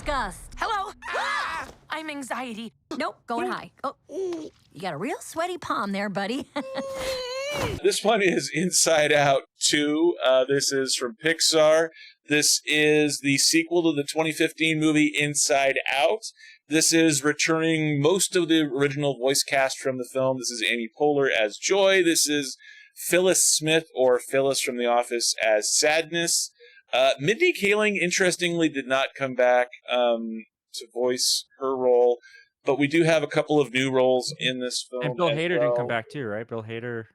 disgust. Hello? I'm anxiety. Nope, going high. Oh, you got a real sweaty palm there, buddy. This one is Inside Out 2. This is from Pixar. This is the sequel to the 2015 movie Inside Out. This is returning most of the original voice cast from the film. This is Amy Poehler as Joy. This is Phyllis Smith, or Phyllis from The Office, as Sadness. Mindy Kaling, interestingly, did not come back to voice her role, but we do have a couple of new roles in this film. And Bill as Hader well. didn't come back too, right? Bill Hader.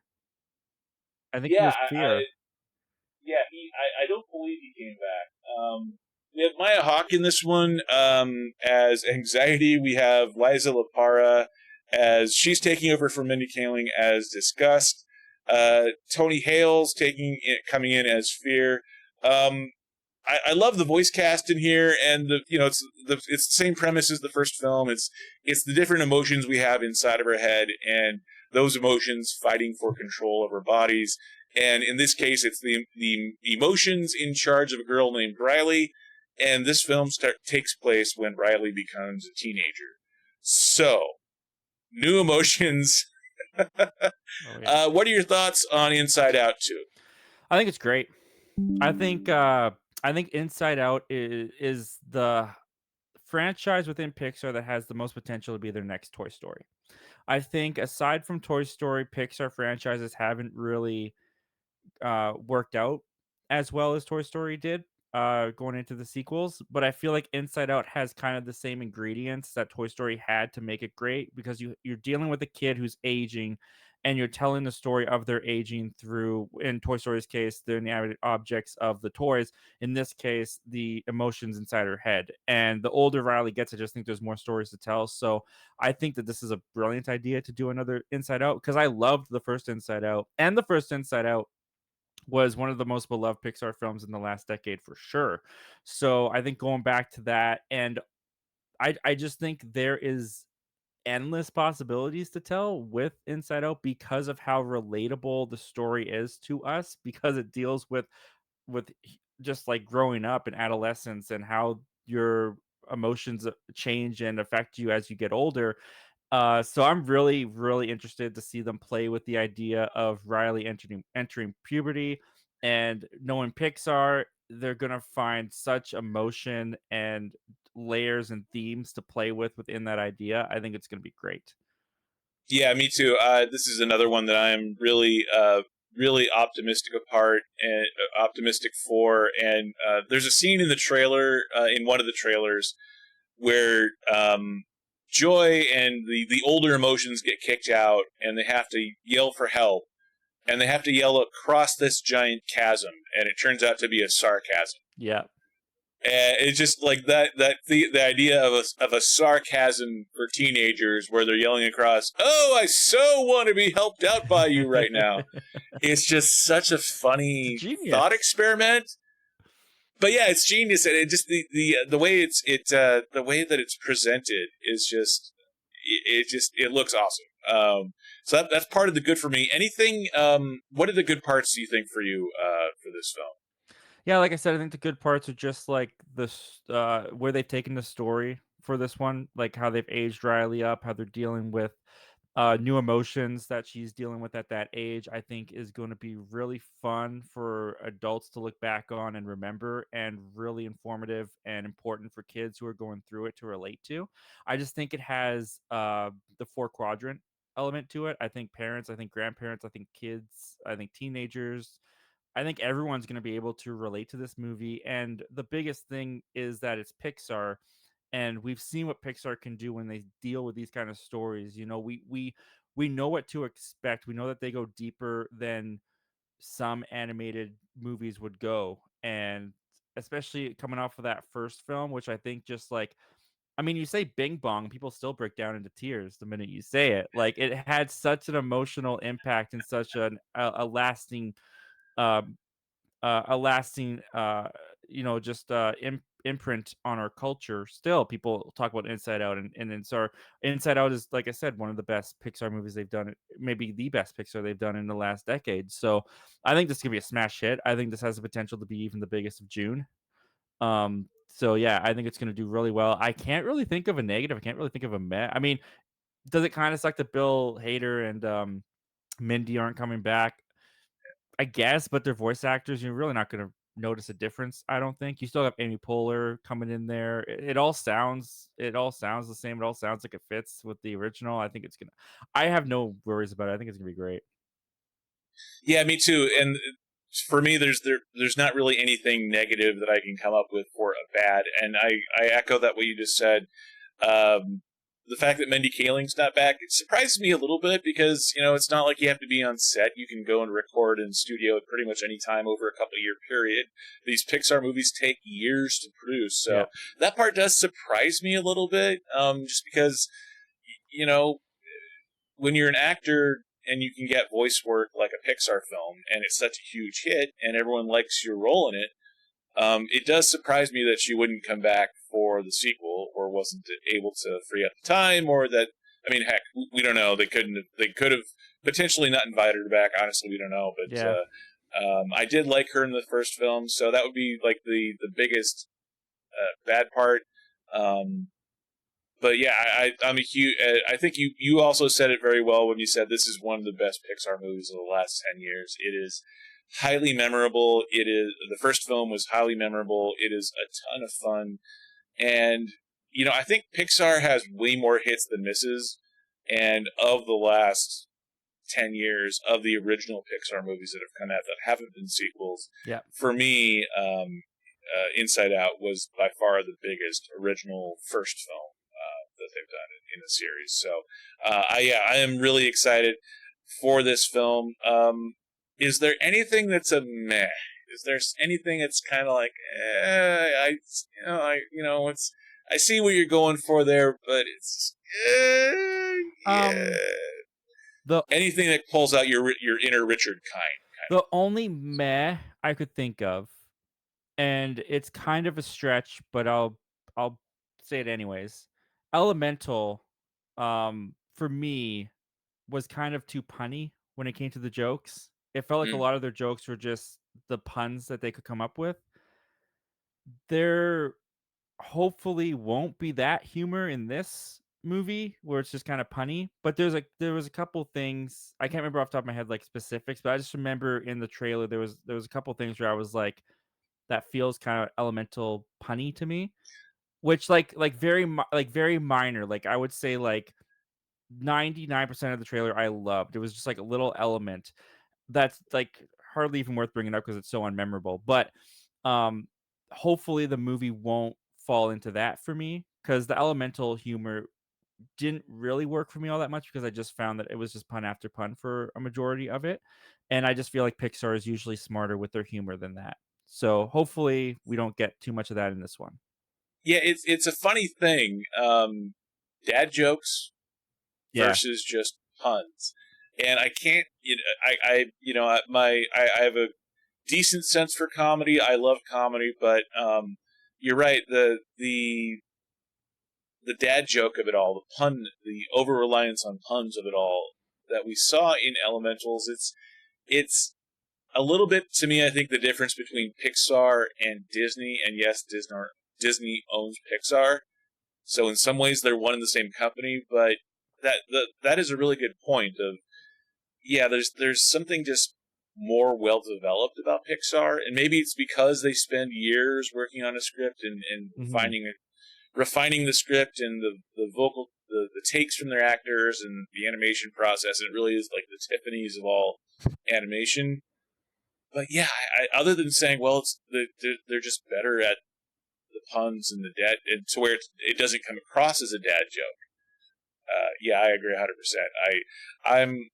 I think he Yeah, was Fear. I don't believe he came back. We have Maya Hawke in this one as Anxiety. We have Liza Lapara as she's taking over for Mindy Kaling as Disgust. Tony Hale's coming in as Fear. I love the voice cast in here, and it's the same premise as the first film. It's the different emotions we have inside of our head, and those emotions fighting for control of our bodies. And in this case, it's the emotions in charge of a girl named Riley. And this film takes place when Riley becomes a teenager. So, new emotions. What are your thoughts on Inside Out 2? I think it's great. I think Inside Out is the franchise within Pixar that has the most potential to be their next Toy Story. I think aside from Toy Story, Pixar franchises haven't really worked out as well as Toy Story did going into the sequels. But I feel like Inside Out has kind of the same ingredients that Toy Story had to make it great, because you're dealing with a kid who's aging, and you're telling the story of their aging through, in Toy Story's case, the inanimate objects of the toys. In this case, the emotions inside her head. And the older Riley gets, I just think there's more stories to tell. So I think that this is a brilliant idea to do another Inside Out, because I loved the first Inside Out, and the first Inside Out was one of the most beloved Pixar films in the last decade for sure. So I think going back to that, and I just think there is endless possibilities to tell with Inside Out, because of how relatable the story is to us, because it deals with just like growing up and adolescence, and how your emotions change and affect you as you get older. So I'm really, really interested to see them play with the idea of Riley entering puberty, and knowing Pixar, they're gonna find such emotion and layers and themes to play with within that idea. I think it's gonna be great. Yeah, me too. This is another one that I'm really, really optimistic for. And there's a scene in the trailer, in one of the trailers, where Joy and the older emotions get kicked out, and they have to yell for help, and they have to yell across this giant chasm, and it turns out to be a sarcasm. Yeah. And it's just like the idea of a sarcasm for teenagers, where they're yelling across, "Oh, I so want to be helped out by you right now." It's just such a funny thought experiment. But yeah, it's genius, and it just the way the way that it's presented is just it looks awesome. So that's part of the good for me. Anything? What are the good parts, do you think, for you for this film? Yeah, like I said, I think the good parts are just like this, where they've taken the story for this one, like how they've aged Riley up, how they're dealing with new emotions that she's dealing with at that age. I think is going to be really fun for adults to look back on and remember, and really informative and important for kids who are going through it to relate to. I just think it has the 4 quadrant element to it. I think parents, I think grandparents, I think kids, I think teenagers, I think everyone's going to be able to relate to this movie. And the biggest thing is that it's Pixar, and we've seen what Pixar can do when they deal with these kind of stories. You know, we know what to expect. We know that they go deeper than some animated movies would go, and especially coming off of that first film, which I think just like, I mean, you say Bing Bong, people still break down into tears the minute you say it. Like, it had such an emotional impact and such a lasting um, a lasting, just imprint on our culture. Still, people talk about Inside Out, and it's our Inside Out is, like I said, one of the best Pixar movies they've done. Maybe the best Pixar they've done in the last decade. So I think this could be a smash hit. I think this has the potential to be even the biggest of June. So yeah, I think it's gonna do really well. I can't really think of a negative. I can't really think of a meh. I mean, does it kind of suck that Bill Hader and Mindy aren't coming back? I guess, but they're voice actors. You're really not gonna notice a difference. I don't think. You still have Amy Poehler coming in there. It all sounds the same. It all sounds like it fits with the original. I think it's gonna. I have no worries about it. I think it's gonna be great. Yeah, me too. And for me, there's not really anything negative that I can come up with for a bad. And I echo that what you just said. The fact that Mindy Kaling's not back, it surprises me a little bit because, it's not like you have to be on set. You can go and record in studio at pretty much any time over a couple of year period. These Pixar movies take years to produce. So Yeah. that part does surprise me a little bit, just because, you know, when you're an actor and you can get voice work like a Pixar film and it's such a huge hit and everyone likes your role in it, it does surprise me that she wouldn't come back for the sequel or wasn't able to free up the time, or that, I mean, heck, we don't know. They could have potentially not invited her back. Honestly, we don't know. But Yeah. I did like her in the first film, so that would be like the biggest bad part. But yeah, I'm a huge. I think you also said it very well when you said this is one of the best Pixar movies of the last 10 years. It is highly memorable. The first film was highly memorable. It is a ton of fun, and I think Pixar has way more hits than misses. And of the last 10 years of the original Pixar movies that have come out that haven't been sequels, Yeah. for me, Inside Out was by far the biggest original first film that they've done in the series. So, I am really excited for this film. Is there anything that's a meh? Is there anything that's kind of like, it's, I see what you're going for there, but it's, yeah. The Anything that pulls out your inner Richard kind the only meh I could think of, and it's kind of a stretch, but I'll say it anyways. Elemental, for me, was kind of too punny when it came to the jokes. It felt like a of. lot of their jokes were just the puns that they could come up with. There hopefully won't be that humor in this movie where it's just kind of punny, but there was a couple things I can't remember off the top of my head like specifics, but I just remember in the trailer there was a couple things where I was like, that feels kind of elemental punny to me, which like very minor. Like I would say like 99% of the trailer I loved. It was just like a little element that's like hardly even worth bringing up because it's so unmemorable. But um, hopefully the movie won't fall into that for me because the elemental humor didn't really work for me all that much because I just found that it was just pun after pun for a majority of it, and I just feel like Pixar is usually smarter with their humor than that. So hopefully we don't get too much of that in this one. Yeah, it's a funny thing. Dad jokes Yeah, versus just puns, and I can't. I have a decent sense for comedy. I love comedy, but you're right. The dad joke of it all, the pun, the over reliance on puns of it all that we saw in Elementals. It's a little bit to me. I think the difference between Pixar and Disney, and yes, Disney owns Pixar, so in some ways they're one and the same company. But that is a really good point. Of yeah, there's something just more well developed about Pixar, and maybe it's because they spend years working on a script and Mhm. refining the script and the vocal the takes from their actors and the animation process. And it really is like the Tiffany's of all animation. But yeah, other than saying, well, they're just better at the puns and the dad, and to where it doesn't come across as a dad joke. Yeah, I agree 100%. I'm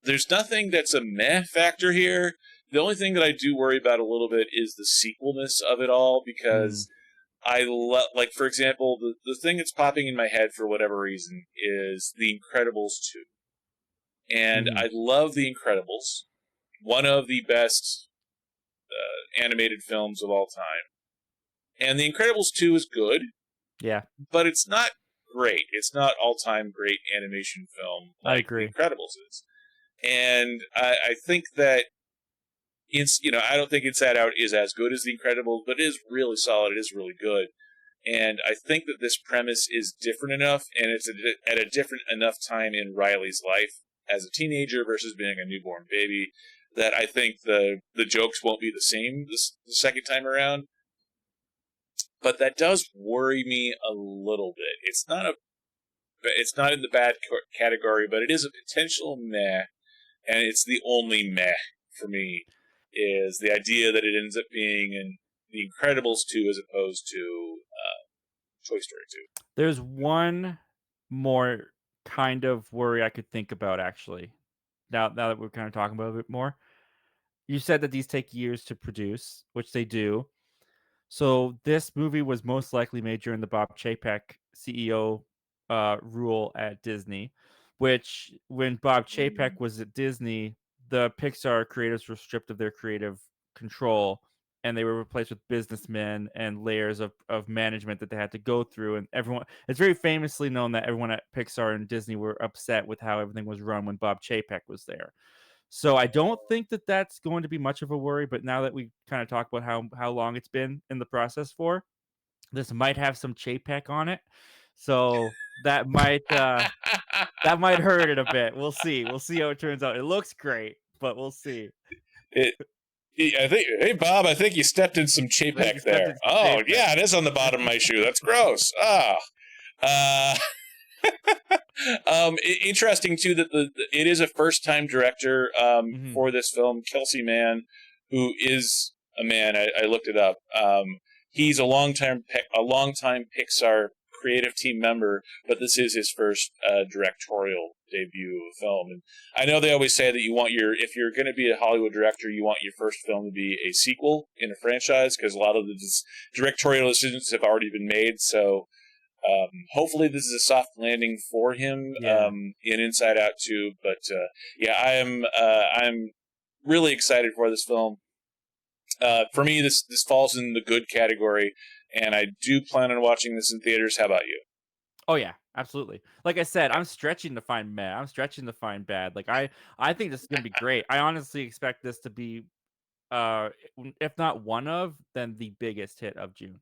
There's nothing that's a meh factor here. The only thing that I do worry about a little bit is the sequelness of it all, Mm. because like, for example, the thing that's popping in my head for whatever reason is The Incredibles 2. And Mhm. I love The Incredibles, one of the best animated films of all time. And The Incredibles 2 is good, Yeah, but it's not great. It's not all-time great animation film I like The agree. Incredibles is. And I think that I don't think Inside Out is as good as The Incredibles, but it is really solid. It is really good. And I think that this premise is different enough, and it's at a different enough time in Riley's life as a teenager versus being a newborn baby, that I think the jokes won't be the same the second time around. But that does worry me a little bit. It's not in the bad category, but it is a potential meh, and it's the only meh for me, is the idea that it ends up being in The Incredibles 2 as opposed to Toy Story 2. There's one more kind of worry I could think about, actually. Now that we're kind of talking about it a bit more. You said that these take years to produce, which they do. So this movie was most likely made during the Bob Chapek CEO rule at Disney, which when Bob Chapek was at Disney, the Pixar creatives were stripped of their creative control, and they were replaced with businessmen and layers of management that they had to go through. And everyone, it's very famously known that everyone at Pixar and Disney were upset with how everything was run when Bob Chapek was there. So I don't think that that's going to be much of a worry. But now that we kind of talk about how long it's been in the process for, this might have some Chapek on it. So that might hurt it a bit. We'll see. We'll see how it turns out. It looks great, but we'll see. Hey Bob, I think you stepped in some Chapek there. Oh yeah, it is on the bottom of my shoe. That's gross. Interesting too that it is a first-time director for this film, Kelsey Mann, who is a man. I looked it up. He's a longtime Pixar creative team member, but this is his first directorial debut of a film. And I know they always say that if you're going to be a Hollywood director, you want your first film to be a sequel in a franchise, because a lot of the directorial decisions have already been made. So hopefully this is a soft landing for him in Inside Out 2. But I'm really excited for this film. For me, this falls in the good category, and I do plan on watching this in theaters. How about you? Oh yeah, absolutely. Like I said, I'm stretching to find meh. I'm stretching to find bad. Like I think this is gonna be great. I honestly expect this to be, if not one of, then the biggest hit of June.